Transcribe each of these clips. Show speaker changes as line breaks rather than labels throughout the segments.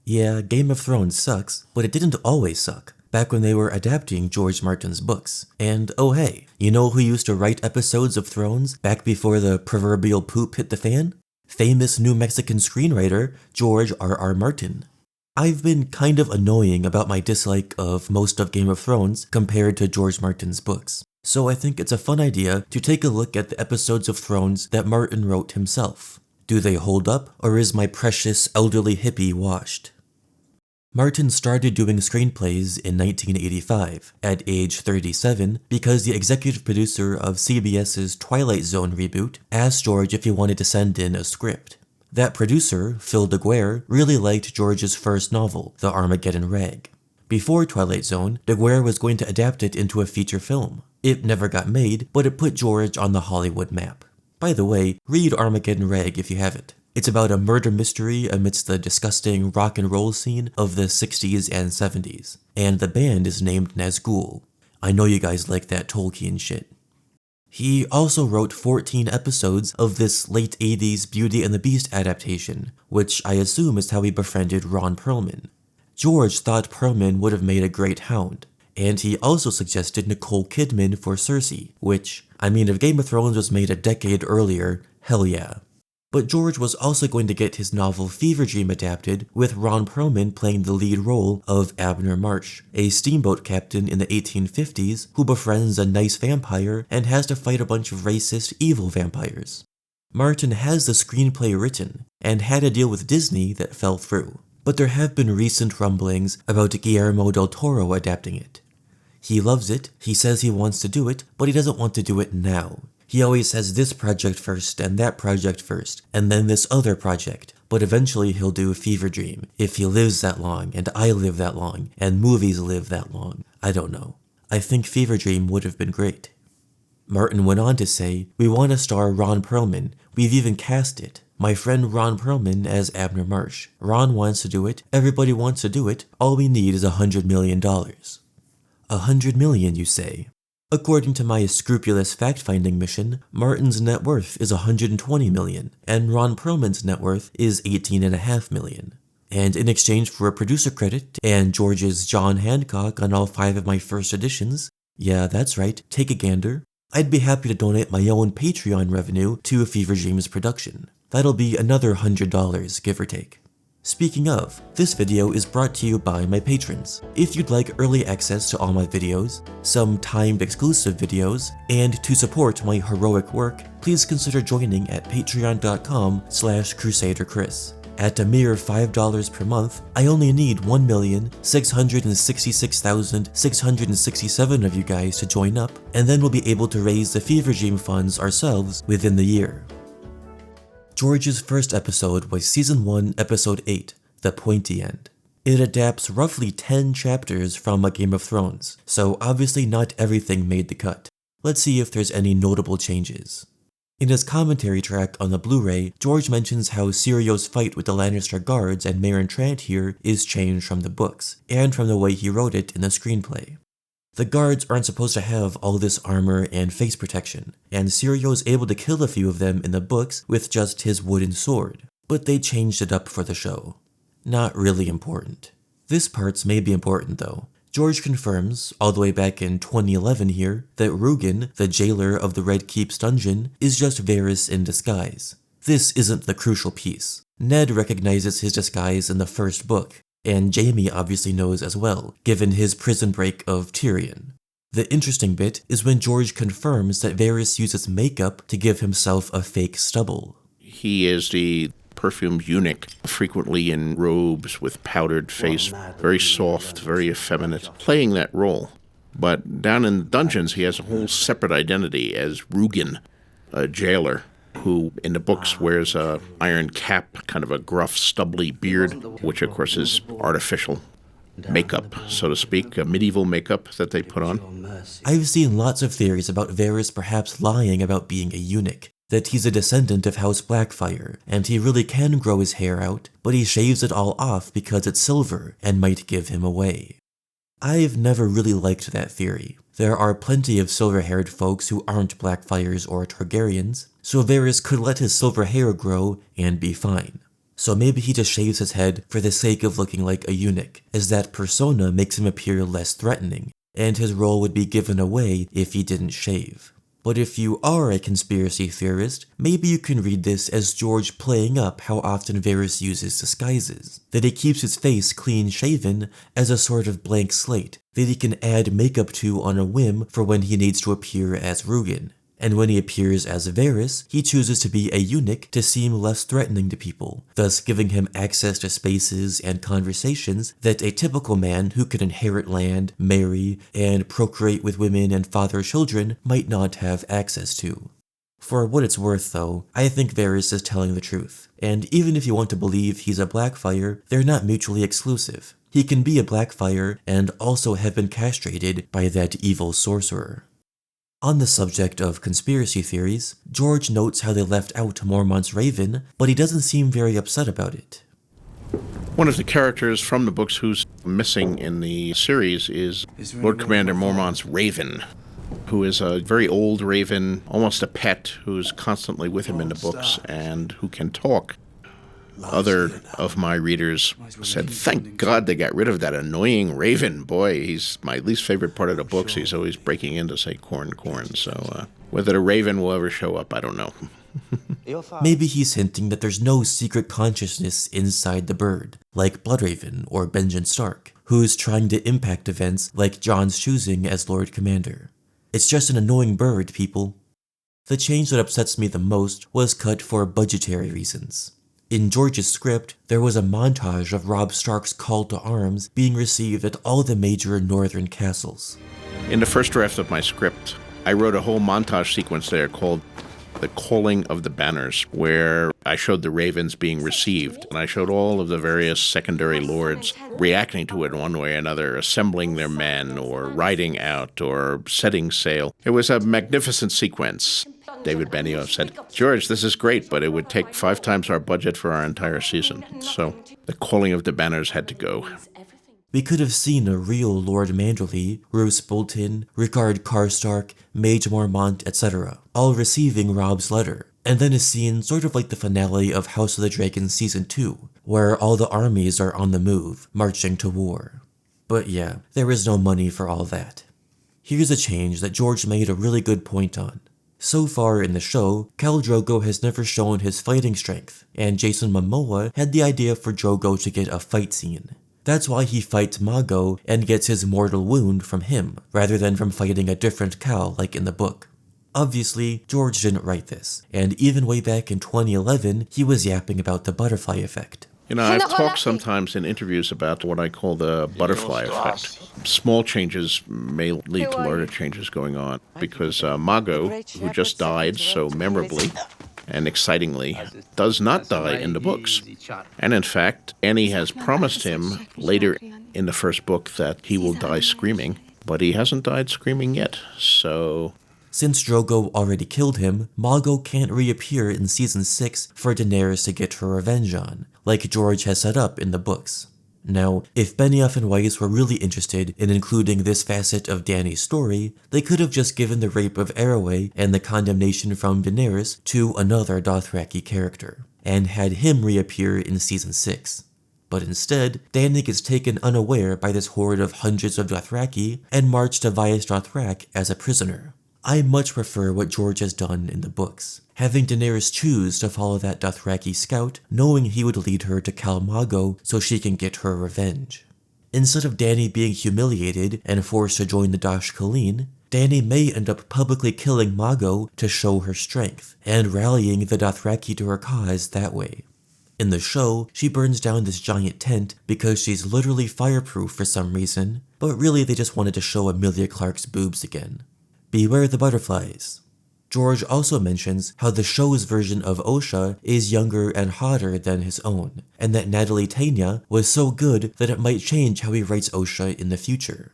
Yeah, Game of Thrones sucks, but it didn't always suck, back when they were adapting George Martin's books. And oh hey, you know who used to write episodes of Thrones back before the proverbial poop hit the fan? Famous New Mexican screenwriter George R.R. Martin. I've been kind of annoying about my dislike of most of Game of Thrones compared to George Martin's books, so I think it's a fun idea to take a look at the episodes of Thrones that Martin wrote himself. Do they hold up, or is my precious elderly hippie washed? Martin started doing screenplays in 1985, at age 37, because the executive producer of CBS's Twilight Zone reboot asked George if he wanted to send in a script. That producer, Phil DeGuere, really liked George's first novel, The Armageddon Rag. Before Twilight Zone, DeGuere was going to adapt it into a feature film. It never got made, but it put George on the Hollywood map. By the way, read Armageddon Rag if you haven't. It's about a murder mystery amidst the disgusting rock and roll scene of the 60s and 70s, and the band is named Nazgul. I know you guys like that Tolkien shit. He also wrote 14 episodes of this late 80s Beauty and the Beast adaptation, which I assume is how he befriended Ron Perlman. George thought Perlman would have made a great Hound, and he also suggested Nicole Kidman for Cersei, which, I mean, if Game of Thrones was made a decade earlier, hell yeah. But George was also going to get his novel Fever Dream adapted, with Ron Perlman playing the lead role of Abner Marsh, a steamboat captain in the 1850s who befriends a nice vampire and has to fight a bunch of racist, evil vampires. Martin has the screenplay written, and had a deal with Disney that fell through, but there have been recent rumblings about Guillermo del Toro adapting it. He loves it, he says he wants to do it, but he doesn't want to do it now. He always says this project first, and that project first, and then this other project, but eventually he'll do Fever Dream, if he lives that long, and I live that long, and movies live that long. I don't know. I think Fever Dream would have been great. Martin went on to say, "We want to star Ron Perlman. We've even cast it. My friend Ron Perlman as Abner Marsh. Ron wants to do it, everybody wants to do it, all we need is $100 million. $100 million, you say? According to my scrupulous fact-finding mission, Martin's net worth is $120 million, and Ron Perlman's net worth is $18.5 million. And in exchange for a producer credit and George's John Hancock on all 5 of my first editions, yeah, that's right, take a gander, I'd be happy to donate my own Patreon revenue to Fever Dream's production. That'll be another $100, give or take. Speaking of, this video is brought to you by my patrons. If you'd like early access to all my videos, some timed exclusive videos, and to support my heroic work, please consider joining at patreon.com/crusaderchris. At a mere $5 per month, I only need 1,666,667 of you guys to join up, and then we'll be able to raise the Fever Dream funds ourselves within the year. George's first episode was Season 1, Episode 8, The Pointy End. It adapts roughly 10 chapters from A Game of Thrones, so obviously not everything made the cut. Let's see if there's any notable changes. In his commentary track on the Blu-ray, George mentions how Syrio's fight with the Lannister guards and Meryn Trant here is changed from the books, and from the way he wrote it in the screenplay. The guards aren't supposed to have all this armor and face protection, and Syrio's able to kill a few of them in the books with just his wooden sword, but they changed it up for the show. Not really important. This part's may be important though. George confirms, all the way back in 2011 here, that Rugen, the jailer of the Red Keep's dungeon, is just Varys in disguise. This isn't the crucial piece. Ned recognizes his disguise in the first book, and Jaime obviously knows as well, given his prison break of Tyrion. The interesting bit is when George confirms that Varys uses makeup to give himself a fake stubble.
He is the perfumed eunuch, frequently in robes with powdered face, very soft, very effeminate, playing that role. But down in the dungeons, he has a whole separate identity as Rugen, a jailer, who in the books wears a iron cap, kind of a gruff, stubbly beard, which of course is artificial makeup, so to speak, a medieval makeup that they put on.
I've seen lots of theories about Varys perhaps lying about being a eunuch, that he's a descendant of House Blackfire, and he really can grow his hair out, but he shaves it all off because it's silver and might give him away. I've never really liked that theory. There are plenty of silver-haired folks who aren't Blackfires or Targaryens, so Varys could let his silver hair grow and be fine. So maybe he just shaves his head for the sake of looking like a eunuch, as that persona makes him appear less threatening, and his role would be given away if he didn't shave. But if you are a conspiracy theorist, maybe you can read this as George playing up how often Varys uses disguises, that he keeps his face clean shaven as a sort of blank slate that he can add makeup to on a whim for when he needs to appear as Rugen. And when he appears as Varys, he chooses to be a eunuch to seem less threatening to people, thus giving him access to spaces and conversations that a typical man who can inherit land, marry, and procreate with women and father children might not have access to. For what it's worth though, I think Varys is telling the truth, and even if you want to believe he's a Blackfire, they're not mutually exclusive. He can be a Blackfire and also have been castrated by that evil sorcerer. On the subject of conspiracy theories, George notes how they left out Mormont's Raven, but he doesn't seem very upset about it.
One of the characters from the books who's missing in the series is Lord Commander Mormont's Raven, who is a very old raven, almost a pet, who's constantly with him in the books and who can talk. Other of my readers said, thank God they got rid of that annoying raven. Boy, he's my least favorite part of the books. He's always breaking in to say corn, corn. So whether the raven will ever show up, I don't know.
Maybe he's hinting that there's no secret consciousness inside the bird, like Bloodraven or Benjen Stark, who's trying to impact events like Jon's choosing as Lord Commander. It's just an annoying bird, people. The change that upsets me the most was cut for budgetary reasons. In George's script, there was a montage of Robb Stark's call to arms being received at all the major northern castles.
In the first draft of my script, I wrote a whole montage sequence there called The Calling of the Banners, where I showed the ravens being received, and I showed all of the various secondary lords reacting to it one way or another, assembling their men, or riding out, or setting sail. It was a magnificent sequence. David Benioff said, George, this is great, but it would take 5 times our budget for our entire season. So The Calling of the Banners had to go.
We could have seen a real Lord Manderley, Roose Bolton, Rickard Karstark, Mage Mormont, etc., all receiving Robb's letter, and then a scene sort of like the finale of House of the Dragon Season 2, where all the armies are on the move, marching to war. But yeah, there is no money for all that. Here's a change that George made a really good point on. So far in the show, Khal Drogo has never shown his fighting strength, and Jason Momoa had the idea for Drogo to get a fight scene. That's why he fights Mago and gets his mortal wound from him, rather than from fighting a different Khal like in the book. Obviously, George didn't write this, and even way back in 2011, he was yapping about the butterfly effect.
You know, I've talked sometimes in interviews about what I call the butterfly effect. Small changes may lead to larger changes going on, because Mago, who just died so memorably and excitingly, does not die in the books. And in fact, Annie has promised him later in the first book that he will die screaming, but he hasn't died screaming yet, so...
Since Drogo already killed him, Mago can't reappear in Season 6 for Daenerys to get her revenge on, like George has set up in the books. Now, if Benioff and Weiss were really interested in including this facet of Dany's story, they could have just given the rape of Arroway and the condemnation from Daenerys to another Dothraki character, and had him reappear in Season 6. But instead, Dany is taken unaware by this horde of hundreds of Dothraki and marched to Vaes Dothrak as a prisoner. I much prefer what George has done in the books, having Daenerys choose to follow that Dothraki scout, knowing he would lead her to Khal Mago so she can get her revenge. Instead of Dany being humiliated and forced to join the Dosh Khaleen, Dany may end up publicly killing Mago to show her strength, and rallying the Dothraki to her cause that way. In the show, she burns down this giant tent because she's literally fireproof for some reason, but really they just wanted to show Emilia Clarke's boobs again. Beware the butterflies. George also mentions how the show's version of Osha is younger and hotter than his own, and that Natalie Tanya was so good that it might change how he writes Osha in the future.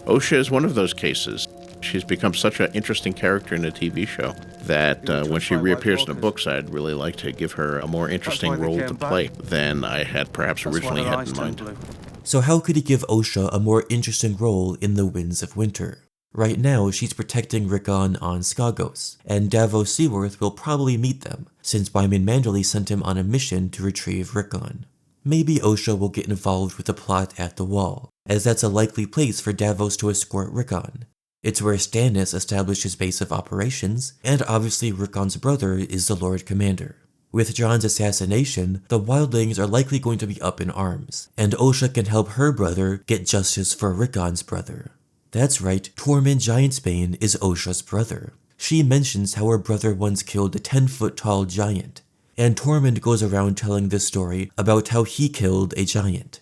Osha is one of those cases. She's become such an interesting character in the TV show that when she reappears in the books, I'd really like to give her a more interesting role to play than I had perhaps originally had in mind.
So how could he give Osha a more interesting role in The Winds of Winter? Right now, she's protecting Rickon on Skagos, and Davos Seaworth will probably meet them, since Wyman Manderley sent him on a mission to retrieve Rickon. Maybe Osha will get involved with the plot at the Wall, as that's a likely place for Davos to escort Rickon. It's where Stannis established his base of operations, and obviously Rickon's brother is the Lord Commander. With Jon's assassination, the wildlings are likely going to be up in arms, and Osha can help her brother get justice for Rickon's brother. That's right, Tormund Giantsbane is Osha's brother. She mentions how her brother once killed a 10-foot-tall giant, and Tormund goes around telling this story about how he killed a giant.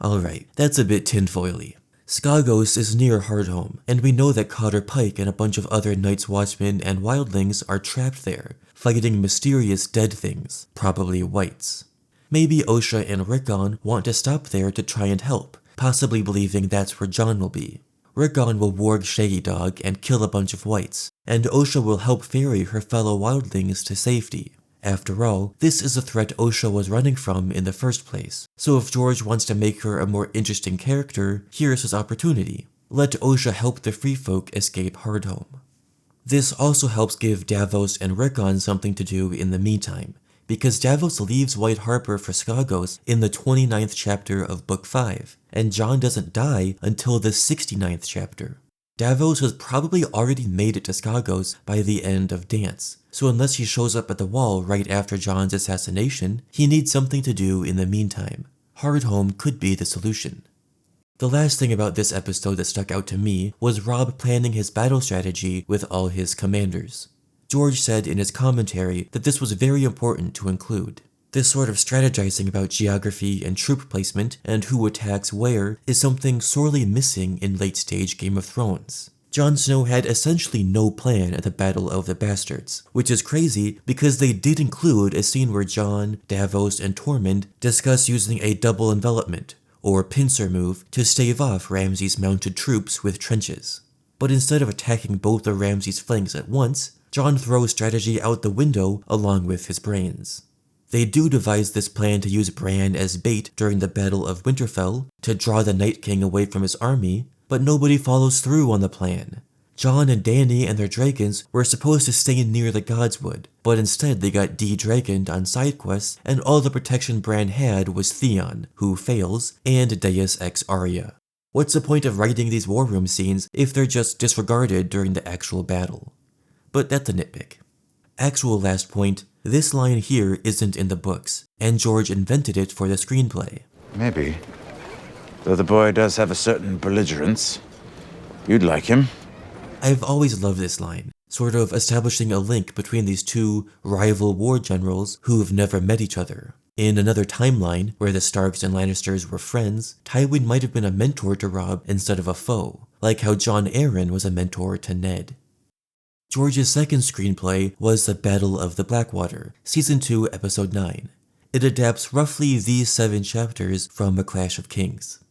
Alright, that's a bit tinfoily. Skagos is near Hardhome, and we know that Cotter Pike and a bunch of other Night's Watchmen and wildlings are trapped there, fighting mysterious dead things, probably wights. Maybe Osha and Rickon want to stop there to try and help, possibly believing that's where Jon will be. Rickon will warg Shaggy Dog and kill a bunch of wights, and Osha will help ferry her fellow wildlings to safety. After all, this is a threat Osha was running from in the first place, so if George wants to make her a more interesting character, here's his opportunity. Let Osha help the free folk escape Hardhome. This also helps give Davos and Rickon something to do in the meantime, because Davos leaves White Harbor for Skagos in the 29th chapter of Book 5, and Jon doesn't die until the 69th chapter. Davos has probably already made it to Skagos by the end of Dance, so unless he shows up at the Wall right after Jon's assassination, he needs something to do in the meantime. Hardhome could be the solution. The last thing about this episode that stuck out to me was Robb planning his battle strategy with all his commanders. George said in his commentary that this was very important to include. This sort of strategizing about geography and troop placement and who attacks where is something sorely missing in late-stage Game of Thrones. Jon Snow had essentially no plan at the Battle of the Bastards, which is crazy because they did include a scene where Jon, Davos, and Tormund discuss using a double envelopment, or pincer move, to stave off Ramsay's mounted troops with trenches. But instead of attacking both of Ramsay's flanks at once, Jon throws strategy out the window along with his brains. They do devise this plan to use Bran as bait during the Battle of Winterfell to draw the Night King away from his army, but nobody follows through on the plan. Jon and Dany and their dragons were supposed to stay near the Godswood, but instead they got de-dragoned on side quests, and all the protection Bran had was Theon, who fails, and Deus Ex Arya. What's the point of writing these war room scenes if they're just disregarded during the actual battle? But that's a nitpick. Actual last point, this line here isn't in the books, and George invented it for the screenplay.
Maybe. Though the boy does have a certain belligerence. You'd like him.
I've always loved this line, sort of establishing a link between these two rival war generals who've never met each other. In another timeline, where the Starks and Lannisters were friends, Tywin might have been a mentor to Robb instead of a foe, like how Jon Arryn was a mentor to Ned. George's second screenplay was The Battle of the Blackwater, Season 2, Episode 9. It adapts roughly these 7 chapters from A Clash of Kings.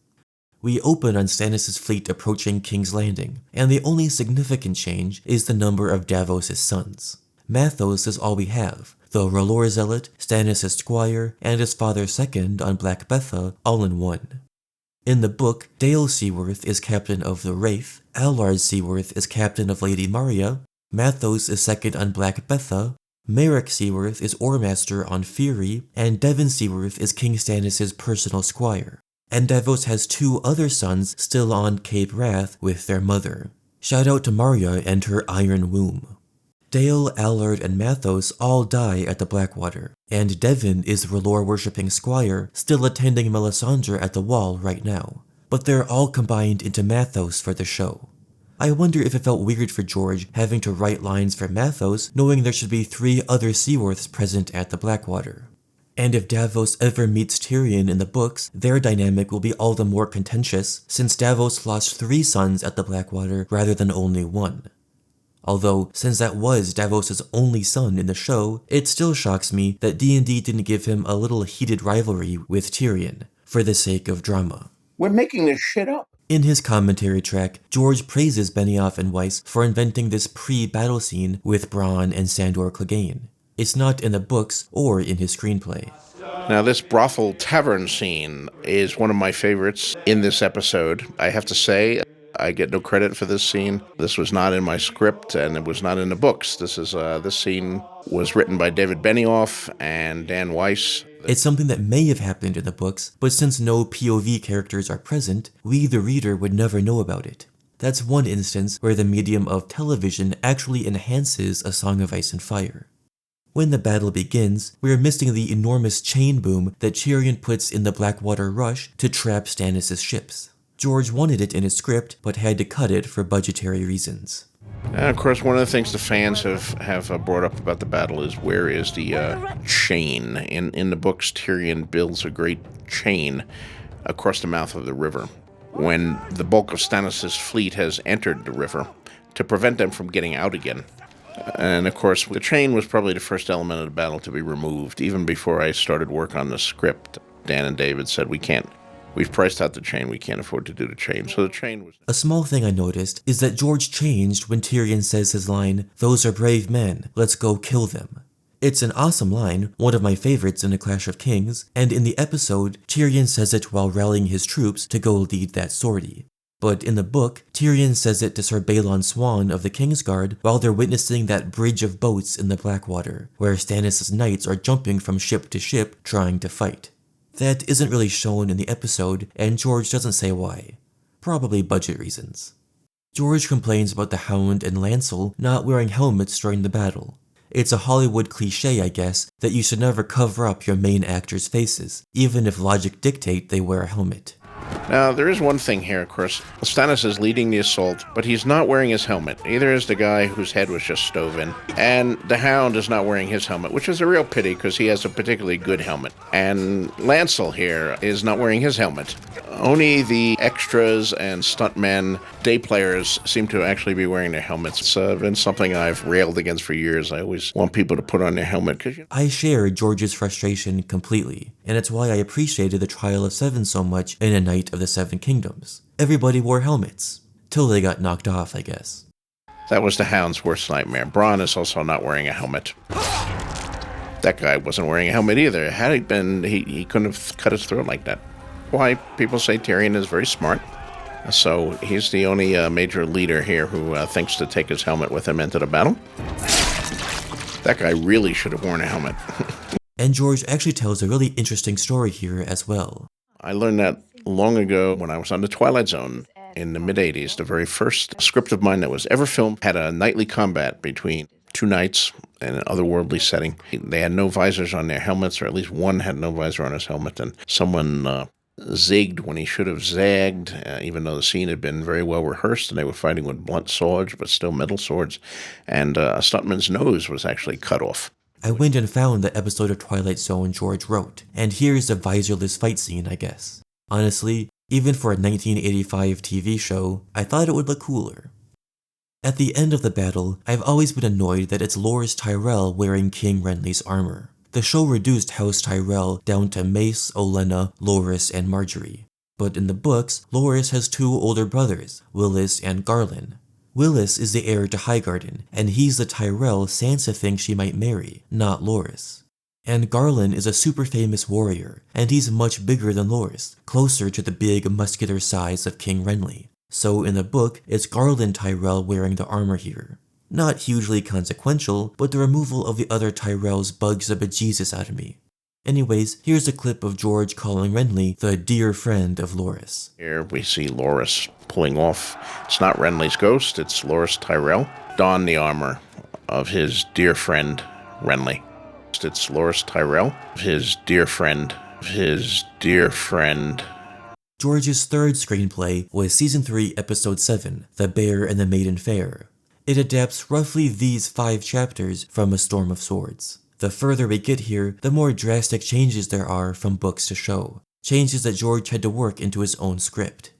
We open on Stannis' fleet approaching King's Landing, and the only significant change is the number of Davos' sons. Mathos is all we have, the R'hllor Zealot, Stannis' squire, and his father's second on Black Betha all in one. In the book, Dale Seaworth is captain of the Wraith, Allard Seaworth is captain of Lady Maria, Mathos is second on Black Betha, Merrick Seaworth is Oarmaster on Fury, and Devon Seaworth is King Stannis' personal squire. And Davos has 2 other sons still on Cape Wrath with their mother. Shout out to Marya and her iron womb. Dale, Allard, and Mathos all die at the Blackwater, and Devon is the R'hllor-worshipping squire still attending Melisandre at the Wall right now. But they're all combined into Mathos for the show. I wonder if it felt weird for George having to write lines for Mathos knowing there should be 3 other Seaworths present at the Blackwater. And if Davos ever meets Tyrion in the books, their dynamic will be all the more contentious since Davos lost 3 sons at the Blackwater rather than only 1. Although, since that was Davos' only son in the show, it still shocks me that D&D didn't give him a little heated rivalry with Tyrion, for the sake of drama.
We're making this shit up.
In his commentary track, George praises Benioff and Weiss for inventing this pre-battle scene with Bronn and Sandor Clegane. It's not in the books or in his screenplay.
Now, this brothel tavern scene is one of my favorites in this episode. I have to say, I get no credit for this scene. This was not in my script, and it was not in the books. This scene was written by David Benioff and Dan Weiss.
It's something that may have happened in the books, but since no POV characters are present, we the reader would never know about it. That's one instance where the medium of television actually enhances A Song of Ice and Fire. When the battle begins, we are missing the enormous chain boom that Tyrion puts in the Blackwater rush to trap Stannis' ships. George wanted it in his script, but had to cut it for budgetary reasons.
And of course, one of the things the fans have brought up about the battle is where is the chain. In the books, Tyrion builds a great chain across the mouth of the river when the bulk of Stannis' fleet has entered the river to prevent them from getting out again. And of course, the chain was probably the first element of the battle to be removed. Even before I started work on the script, Dan and David said, we've priced out the chain, we can't afford to do the chain. So the chain was...
A small thing I noticed is that George changed when Tyrion says his line, "Those are brave men, let's go kill them." It's an awesome line, one of my favorites in A Clash of Kings, and in the episode, Tyrion says it while rallying his troops to go lead that sortie. But in the book, Tyrion says it to Sir Balon Swan of the Kingsguard while they're witnessing that bridge of boats in the Blackwater, where Stannis' knights are jumping from ship to ship trying to fight. That isn't really shown in the episode, and George doesn't say why. Probably budget reasons. George complains about the Hound and Lancel not wearing helmets during the battle. It's a Hollywood cliche, I guess, that you should never cover up your main actors' faces, even if logic dictate they wear a helmet.
Now, there is one thing here, of course. Stannis is leading the assault, but he's not wearing his helmet. Either is the guy whose head was just stove in. And the Hound is not wearing his helmet, which is a real pity because he has a particularly good helmet. And Lancel here is not wearing his helmet. Only the extras and stuntmen, day players, seem to actually be wearing their helmets. It's been something I've railed against for years. I always want people to put on their helmet.
I share George's frustration completely, and it's why I appreciated the Trial of Seven so much in A Knight of the Seven Kingdoms. Everybody wore helmets. Till they got knocked off, I guess.
That was the Hound's worst nightmare. Bronn is also not wearing a helmet. That guy wasn't wearing a helmet either. Had he been, he couldn't have cut his throat like that. Why people say Tyrion is very smart. So he's the only major leader here who thinks to take his helmet with him into the battle. That guy really should have worn a helmet.
And George actually tells a really interesting story here as well.
I learned that long ago when I was on The Twilight Zone in the mid-'80s. The very first script of mine that was ever filmed had a nightly combat between two knights in an otherworldly setting. They had no visors on their helmets, or at least one had no visor on his helmet, and someone zigged when he should have zagged, even though the scene had been very well rehearsed and they were fighting with blunt swords, but still metal swords, and a stuntman's nose was actually cut off.
I went and found the episode of Twilight Zone George wrote, and here's the visorless fight scene, I guess. Honestly, even for a 1985 TV show, I thought it would look cooler. At the end of the battle, I've always been annoyed that it's Loras Tyrell wearing King Renly's armor. The show reduced House Tyrell down to Mace, Olenna, Loras, and Marjorie. But in the books, Loras has two older brothers, Willis and Garland. Willis is the heir to Highgarden, and he's the Tyrell Sansa thinks she might marry, not Loras. And Garland is a super famous warrior, and he's much bigger than Loras, closer to the big muscular size of King Renly. So in the book, it's Garland Tyrell wearing the armor here. Not hugely consequential, but the removal of the other Tyrells bugs the bejesus out of me. Anyways, here's a clip of George calling Renly the dear friend of Loras.
Here we see Loras pulling off. It's not Renly's ghost, it's Loras Tyrell. Don the armor of his dear friend, Renly. It's Loras Tyrell, his dear friend, George's third screenplay was Season 3, Episode 7, The Bear and the Maiden Fair. It adapts roughly these 5 chapters from A Storm of Swords. The further we get here, the more drastic changes there are from books to show. Changes that George had to work into his own script.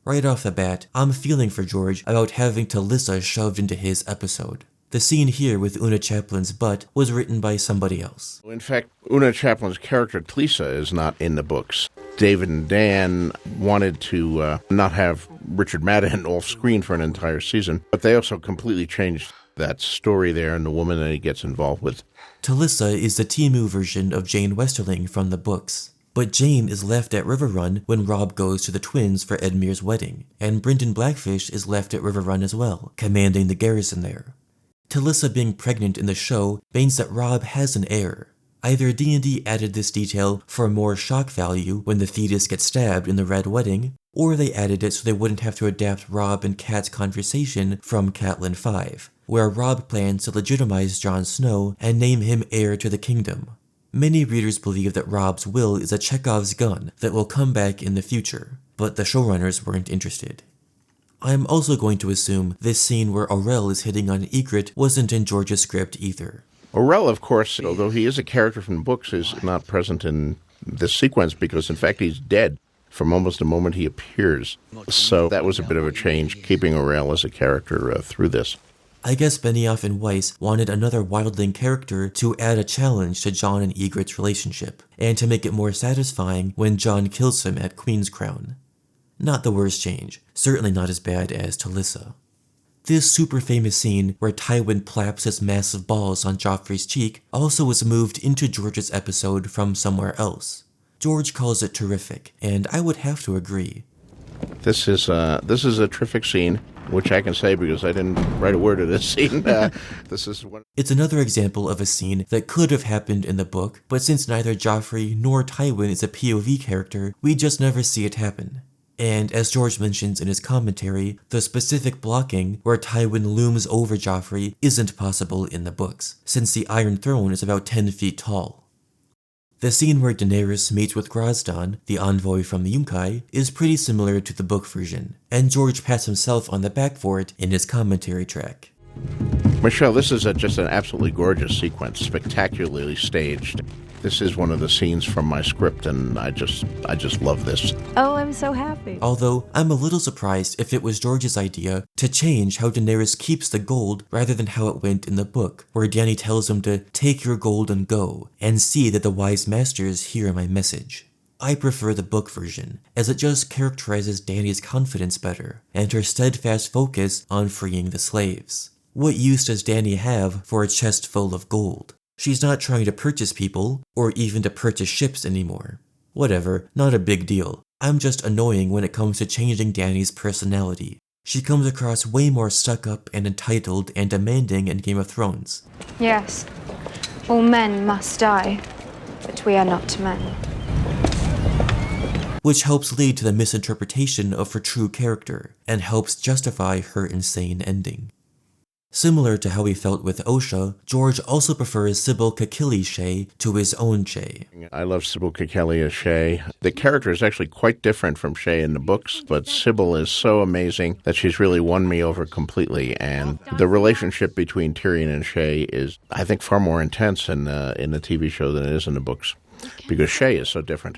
Right off the bat, I'm feeling for George about having Talissa shoved into his episode. The scene here with Una Chaplin's butt was written by somebody else. In fact, Una Chaplin's character, Talissa, is not in the books. David and Dan wanted to not have Richard Madden off screen for an entire season, but they also completely changed that story there and the woman that he gets involved with.
Talissa is the Timu version of Jane Westerling from the books. But Jane is left at River Run when Robb goes to the twins for Edmure's wedding, and Brynden Blackfish is left at River Run as well, commanding the garrison there. Talissa being pregnant in the show means that Robb has an heir. Either D&D added this detail for more shock value when the fetus gets stabbed in the Red Wedding, or they added it so they wouldn't have to adapt Robb and Kat's conversation from Catelyn 5, where Robb plans to legitimize Jon Snow and name him heir to the kingdom. Many readers believe that Robb's will is a Chekhov's gun that will come back in the future, but the showrunners weren't interested. I'm also going to assume this scene where Orell is hitting on Ygritte wasn't in George's script either.
Orell, of course, although he is a character from the books, is not present in this sequence because, in fact, he's dead from almost the moment he appears. So that was a bit of a change, keeping Orell as a character through this.
I guess Benioff and Weiss wanted another wildling character to add a challenge to Jon and Ygritte's relationship, and to make it more satisfying when Jon kills him at Queen's Crown. Not the worst change, certainly not as bad as Talissa. This super famous scene where Tywin plaps his massive balls on Joffrey's cheek also was moved into George's episode from somewhere else. George calls it terrific, and I would have to agree.
This is a terrific scene, which I can say because I didn't write a word of this scene.
It's another example of a scene that could have happened in the book, but since neither Joffrey nor Tywin is a POV character, we just never see it happen. And as George mentions in his commentary, the specific blocking where Tywin looms over Joffrey isn't possible in the books, since the Iron Throne is about 10 feet tall. The scene where Daenerys meets with Grosdan, the envoy from the Yunkai, is pretty similar to the book version, and George pats himself on the back for it in his commentary track.
Michelle, this is just an absolutely gorgeous sequence, spectacularly staged. This is one of the scenes from my script, and I just love this.
Oh, I'm so happy.
Although, I'm a little surprised if it was George's idea to change how Daenerys keeps the gold rather than how it went in the book, where Dany tells him to take your gold and go, and see that the wise masters hear my message. I prefer the book version, as it just characterizes Dany's confidence better, and her steadfast focus on freeing the slaves. What use does Dany have for a chest full of gold? She's not trying to purchase people, or even to purchase ships anymore. Whatever, not a big deal. I'm just annoying when it comes to changing Dany's personality. She comes across way more stuck up and entitled and demanding in Game of Thrones.
Yes, all men must die, but we are not men.
Which helps lead to the misinterpretation of her true character, and helps justify her insane ending. Similar to how he felt with Osha, George also prefers Sybil Kekilli Shay to his own Shay.
I love Sybil Kekilli as Shay. The character is actually quite different from Shay in the books, but Sybil is so amazing that she's really won me over completely, and the relationship between Tyrion and Shay is, I think, far more intense in the TV show than it is in the books, because Shay is so different.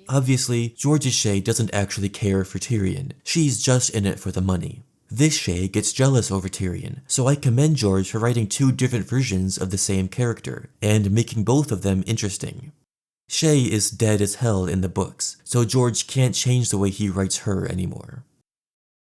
Obviously, George's Shay doesn't actually care for Tyrion. She's just in it for the money. This Shay gets jealous over Tyrion, so I commend George for writing two different versions of the same character, and making both of them interesting. Shay is dead as hell in the books, so George can't change the way he writes her anymore.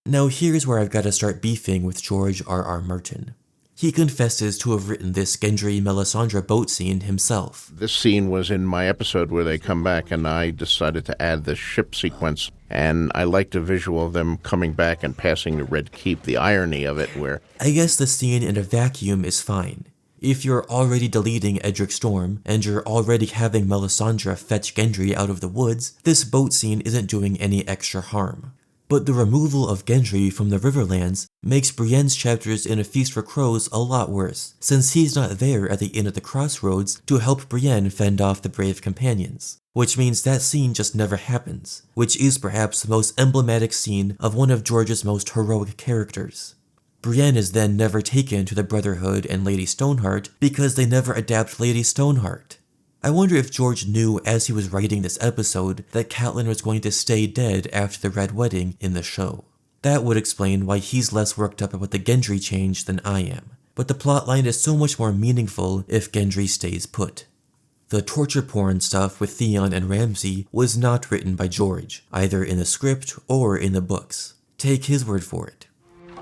Now here's where I've got to start beefing with George R.R. Martin. He confesses to have written this Gendry-Melisandre boat scene himself.
This scene was in my episode where they come back, and I decided to add the ship sequence, and I liked the visual of them coming back and passing the Red Keep, the irony of it, where...
I guess the scene in a vacuum is fine. If you're already deleting Edric Storm, and you're already having Melisandre fetch Gendry out of the woods, this boat scene isn't doing any extra harm. But the removal of Gendry from the Riverlands makes Brienne's chapters in A Feast for Crows a lot worse, since he's not there at the Inn at the Crossroads to help Brienne fend off the brave companions. Which means that scene just never happens, which is perhaps the most emblematic scene of one of George's most heroic characters. Brienne is then never taken to the Brotherhood and Lady Stoneheart because they never adapt Lady Stoneheart. I wonder if George knew as he was writing this episode that Catelyn was going to stay dead after the Red Wedding in the show. That would explain why he's less worked up about the Gendry change than I am, but the plotline is so much more meaningful if Gendry stays put. The torture porn stuff with Theon and Ramsay was not written by George, either in the script or in the books. Take his word for it.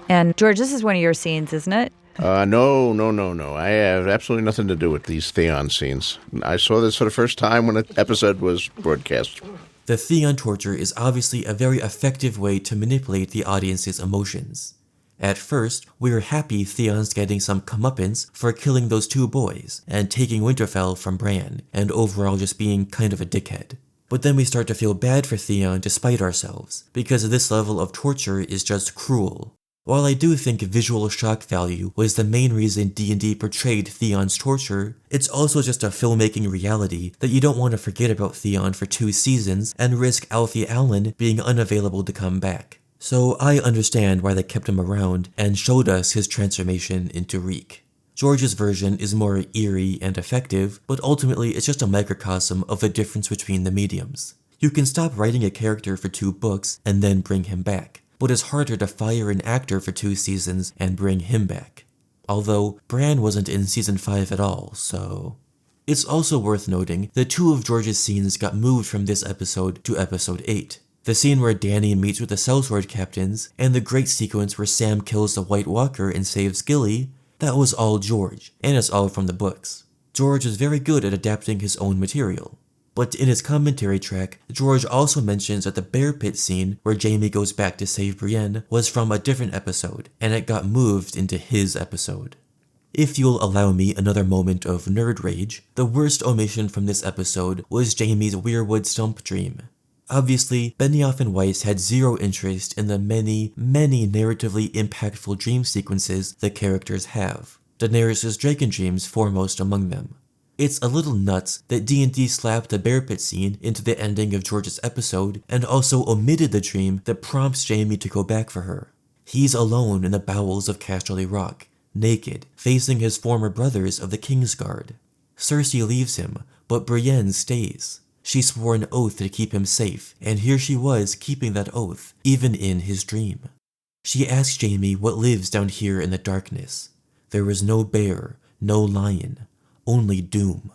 And George, this is one of your scenes, isn't it?
No. I have absolutely nothing to do with these Theon scenes. I saw this for the first time when an episode was broadcast.
The Theon torture is obviously a very effective way to manipulate the audience's emotions. At first, we're happy Theon's getting some comeuppance for killing those 2 boys and taking Winterfell from Bran, and overall just being kind of a dickhead. But then we start to feel bad for Theon despite ourselves, because this level of torture is just cruel. While I do think visual shock value was the main reason D&D portrayed Theon's torture, it's also just a filmmaking reality that you don't want to forget about Theon for 2 seasons and risk Alfie Allen being unavailable to come back. So I understand why they kept him around and showed us his transformation into Reek. George's version is more eerie and effective, but ultimately it's just a microcosm of the difference between the mediums. You can stop writing a character for 2 books and then bring him back, but it's harder to fire an actor for 2 seasons and bring him back. Although, Bran wasn't in season 5 at all, so... It's also worth noting that 2 of George's scenes got moved from this episode to episode 8. The scene where Dany meets with the sellsword captains, and the great sequence where Sam kills the White Walker and saves Gilly, that was all George, and it's all from the books. George is very good at adapting his own material. But in his commentary track, George also mentions that the bear pit scene where Jaime goes back to save Brienne was from a different episode, and it got moved into his episode. If you'll allow me another moment of nerd rage, the worst omission from this episode was Jaime's Weirwood Stump dream. Obviously, Benioff and Weiss had zero interest in the many narratively impactful dream sequences the characters have, Daenerys' Dragon dreams foremost among them. It's a little nuts that D&D slapped the bear pit scene into the ending of George's episode and also omitted the dream that prompts Jaime to go back for her. He's alone in the bowels of Casterly Rock, naked, facing his former brothers of the Kingsguard. Cersei leaves him, but Brienne stays. She swore an oath to keep him safe, and here she was keeping that oath, even in his dream. She asks Jaime what lives down here in the darkness. There was no bear, no lion, only doom.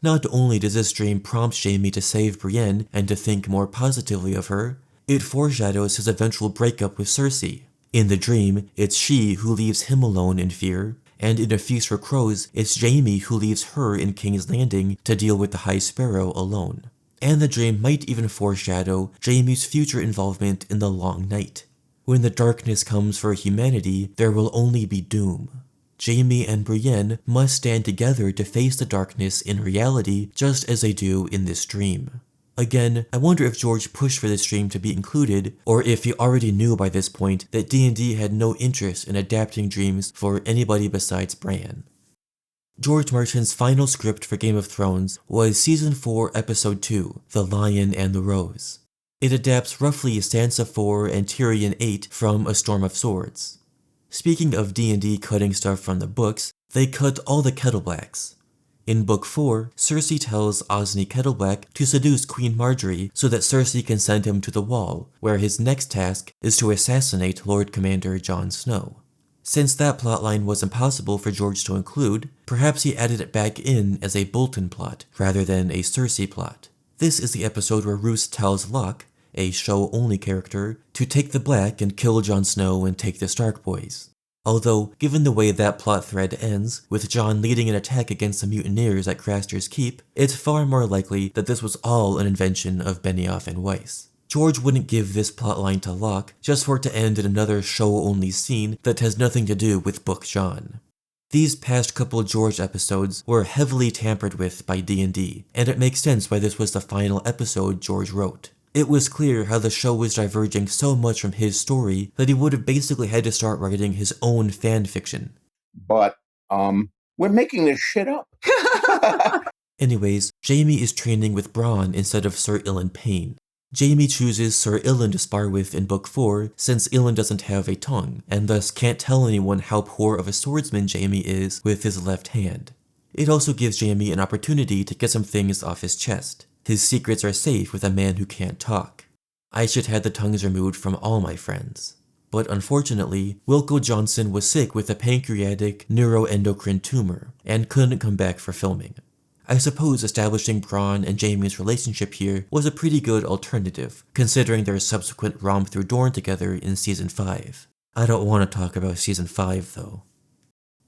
Not only does this dream prompt Jaime to save Brienne and to think more positively of her, it foreshadows his eventual breakup with Cersei. In the dream, it's she who leaves him alone in fear, and in A Feast for Crows, it's Jaime who leaves her in King's Landing to deal with the High Sparrow alone. And the dream might even foreshadow Jaime's future involvement in the Long Night. When the darkness comes for humanity, there will only be doom. Jaime and Brienne must stand together to face the darkness in reality just as they do in this dream. Again, I wonder if George pushed for this dream to be included, or if he already knew by this point that D&D had no interest in adapting dreams for anybody besides Bran. George Martin's final script for Game of Thrones was Season 4, Episode 2, The Lion and the Rose. It adapts roughly Sansa 4 and Tyrion 8 from A Storm of Swords. Speaking of D&D cutting stuff from the books, they cut all the Kettleblacks. In Book 4, Cersei tells Osney Kettleblack to seduce Queen Marjorie so that Cersei can send him to the Wall, where his next task is to assassinate Lord Commander Jon Snow. Since that plotline was impossible for George to include, perhaps he added it back in as a Bolton plot rather than a Cersei plot. This is the episode where Roose tells Locke, a show-only character, to take the Black and kill Jon Snow and take the Stark boys. Although, given the way that plot thread ends, with Jon leading an attack against the mutineers at Craster's Keep, it's far more likely that this was all an invention of Benioff and Weiss. George wouldn't give this plotline to Locke just for it to end in another show-only scene that has nothing to do with Book Jon. These past couple George episodes were heavily tampered with by D&D, and it makes sense why this was the final episode George wrote. It was clear how the show was diverging so much from his story that he would have basically had to start writing his own fan fiction.
But, we're making this shit up.
Anyways, Jaime is training with Bronn instead of Sir Ilyn Payne. Jaime chooses Sir Ilyn to spar with in Book 4 since Ilyn doesn't have a tongue, and thus can't tell anyone how poor of a swordsman Jaime is with his left hand. It also gives Jaime an opportunity to get some things off his chest. His secrets are safe with a man who can't talk. I should have the tongues removed from all my friends. But unfortunately, Wilco Johnson was sick with a pancreatic neuroendocrine tumor, and couldn't come back for filming. I suppose establishing Bronn and Jaime's relationship here was a pretty good alternative, considering their subsequent romp through Dorne together in Season 5. I don't want to talk about Season 5 though.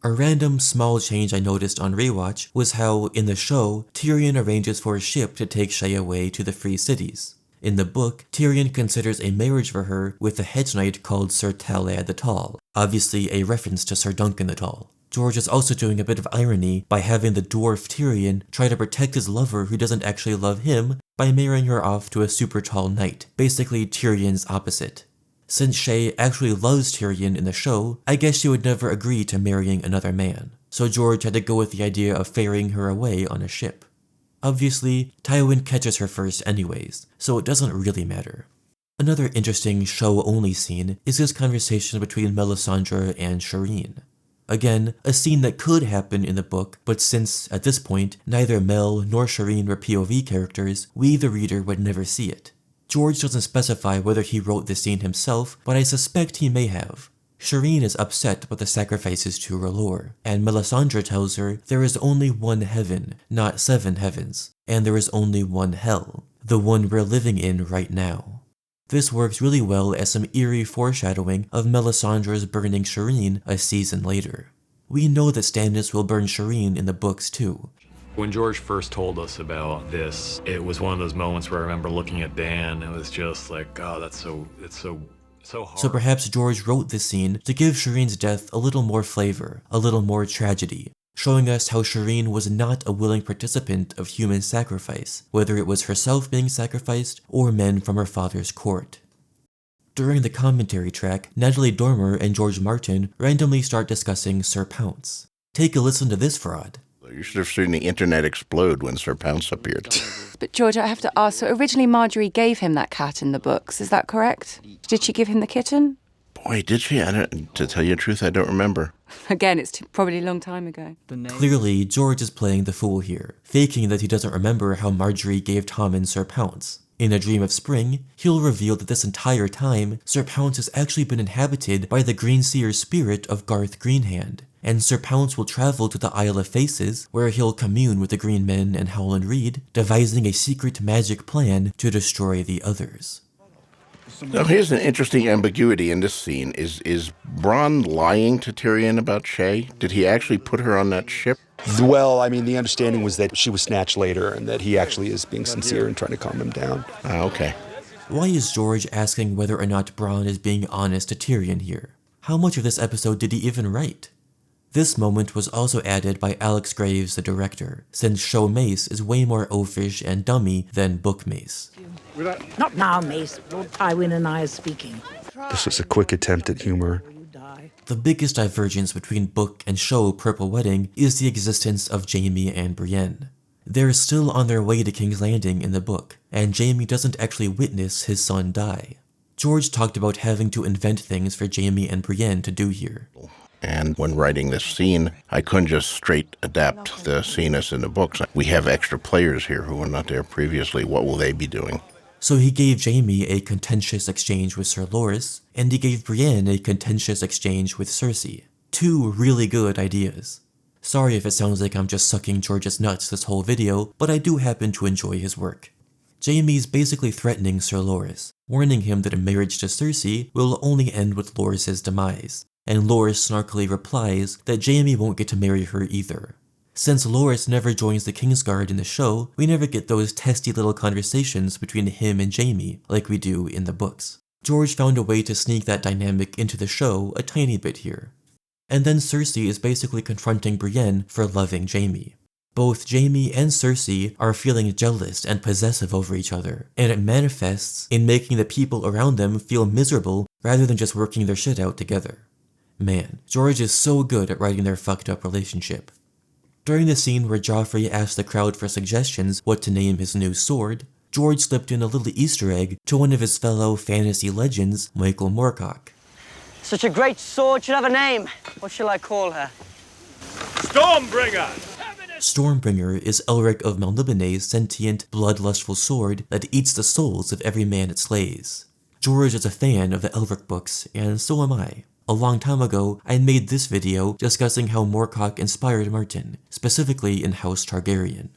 A random small change I noticed on rewatch was how, in the show, Tyrion arranges for a ship to take Shae away to the Free Cities. In the book, Tyrion considers a marriage for her with a hedge knight called Sir Talad the Tall, obviously a reference to Sir Duncan the Tall. George is also doing a bit of irony by having the dwarf Tyrion try to protect his lover who doesn't actually love him by marrying her off to a super tall knight, basically Tyrion's opposite. Since Shae actually loves Tyrion in the show, I guess she would never agree to marrying another man, so George had to go with the idea of ferrying her away on a ship. Obviously, Tywin catches her first anyways, so it doesn't really matter. Another interesting show-only scene is this conversation between Melisandre and Shireen. Again, a scene that could happen in the book, but since, at this point, neither Mel nor Shireen were POV characters, we the reader would never see it. George doesn't specify whether he wrote the scene himself, but I suspect he may have. Shireen is upset about the sacrifices to R'hllor, and Melisandre tells her there is only one heaven, not 7 heavens, and there is only one hell, the one we're living in right now. This works really well as some eerie foreshadowing of Melisandre's burning Shireen a season later. We know that Stannis will burn Shireen in the books too.
When George first told us about this, it was one of those moments where I remember looking at Dan, it was just like, oh, it's so hard.
So perhaps George wrote this scene to give Shireen's death a little more flavor, a little more tragedy, showing us how Shireen was not a willing participant of human sacrifice, whether it was herself being sacrificed or men from her father's court. During the commentary track, Natalie Dormer and George Martin randomly start discussing Sir Pounce. Take a listen to this fraud.
You should have seen the internet explode when Sir Pounce appeared.
But George, I have to ask, so originally Marjorie gave him that cat in the books, is that correct? Did she give him the kitten?
Boy, did she? To tell you the truth, I don't remember.
Again, it's probably a long time ago.
Clearly, George is playing the fool here, faking that he doesn't remember how Marjorie gave Tommen Sir Pounce. In A Dream of Spring, he'll reveal that this entire time, Sir Pounce has actually been inhabited by the Greenseer spirit of Garth Greenhand, and Sir Pounce will travel to the Isle of Faces, where he'll commune with the Green Men and Howland Reed, devising a secret magic plan to destroy the others.
Now here's an interesting ambiguity in this scene. Is Bronn lying to Tyrion about Shae? Did he actually put her on that ship?
Well, I mean, the understanding was that she was snatched later and that he actually is being sincere and trying to calm him down.
Ah, okay.
Why is George asking whether or not Bronn is being honest to Tyrion here? How much of this episode did he even write? This moment was also added by Alex Graves, the director, since show Mace is way more oafish and dummy than book Mace.
Not now, Mace. Lord Tywin and I are speaking.
This was a quick attempt at humor.
The biggest divergence between book and show Purple Wedding is the existence of Jaime and Brienne. They're still on their way to King's Landing in the book, and Jaime doesn't actually witness his son die. George talked about having to invent things for Jaime and Brienne to do here.
And when writing this scene, I couldn't just straight adapt the scene as in the books. We have extra players here who were not there previously. What will they be doing?
So he gave Jaime a contentious exchange with Sir Loras, and he gave Brienne a contentious exchange with Cersei. 2 really good ideas. Sorry if it sounds like I'm just sucking George's nuts this whole video, but I do happen to enjoy his work. Jaime's basically threatening Sir Loras, warning him that a marriage to Cersei will only end with Loras' demise, and Loras snarkily replies that Jaime won't get to marry her either. Since Loras never joins the Kingsguard in the show, we never get those testy little conversations between him and Jaime like we do in the books. George found a way to sneak that dynamic into the show a tiny bit here. And then Cersei is basically confronting Brienne for loving Jaime. Both Jaime and Cersei are feeling jealous and possessive over each other, and it manifests in making the people around them feel miserable rather than just working their shit out together. Man, George is so good at writing their fucked up relationship. During the scene where Joffrey asked the crowd for suggestions what to name his new sword, George slipped in a little Easter egg to one of his fellow fantasy legends, Michael Moorcock.
Such a great sword should have a name. What shall I call her?
Stormbringer!
Stormbringer is Elric of Melniboné's sentient, bloodlustful sword that eats the souls of every man it slays. George is a fan of the Elric books, and so am I. A long time ago, I made this video discussing how Moorcock inspired Martin, specifically in House Targaryen.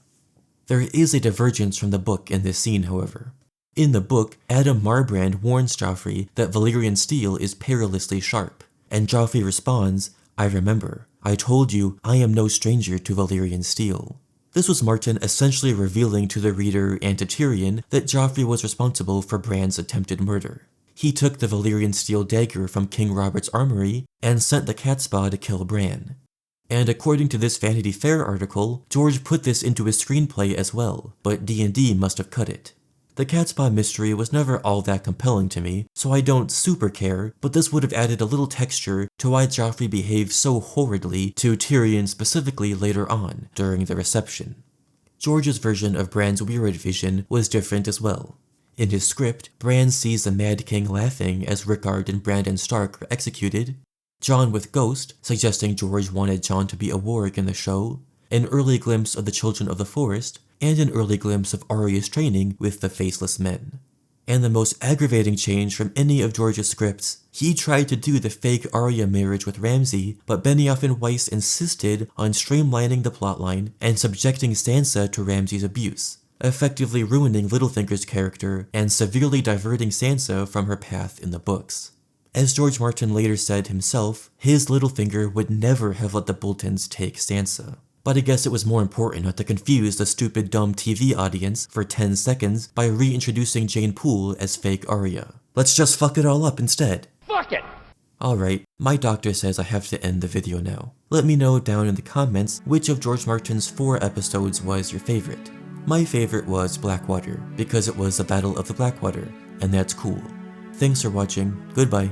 There is a divergence from the book in this scene, however. In the book, Adam Marbrand warns Joffrey that Valyrian steel is perilously sharp, and Joffrey responds, "I remember. I told you I am no stranger to Valyrian steel. This was Martin essentially revealing to the reader and to Tyrion that Joffrey was responsible for Bran's attempted murder. He took the Valyrian steel dagger from King Robert's armory and sent the Catspaw to kill Bran. And according to this Vanity Fair article, George put this into his screenplay as well, but D&D must have cut it. The Catspaw mystery was never all that compelling to me, so I don't super care, but this would have added a little texture to why Joffrey behaved so horridly to Tyrion specifically later on, during the reception. George's version of Bran's weird vision was different as well. In his script, Bran sees the Mad King laughing as Rickard and Brandon Stark are executed, Jon with Ghost, suggesting George wanted Jon to be a warg in the show, an early glimpse of the Children of the Forest, and an early glimpse of Arya's training with the Faceless Men. And the most aggravating change from any of George's scripts, he tried to do the fake Arya marriage with Ramsay, but Benioff and Weiss insisted on streamlining the plotline and subjecting Sansa to Ramsay's abuse, effectively ruining Littlefinger's character and severely diverting Sansa from her path in the books. As George Martin later said himself, his Littlefinger would never have let the Boltons take Sansa. But I guess it was more important not to confuse the stupid dumb TV audience for 10 seconds by reintroducing Jane Poole as fake Arya. Let's just fuck it all up instead.
Fuck it!
Alright, my doctor says I have to end the video now. Let me know down in the comments which of George Martin's 4 episodes was your favorite. My favorite was Blackwater, because it was the Battle of the Blackwater, and that's cool. Thanks for watching, goodbye.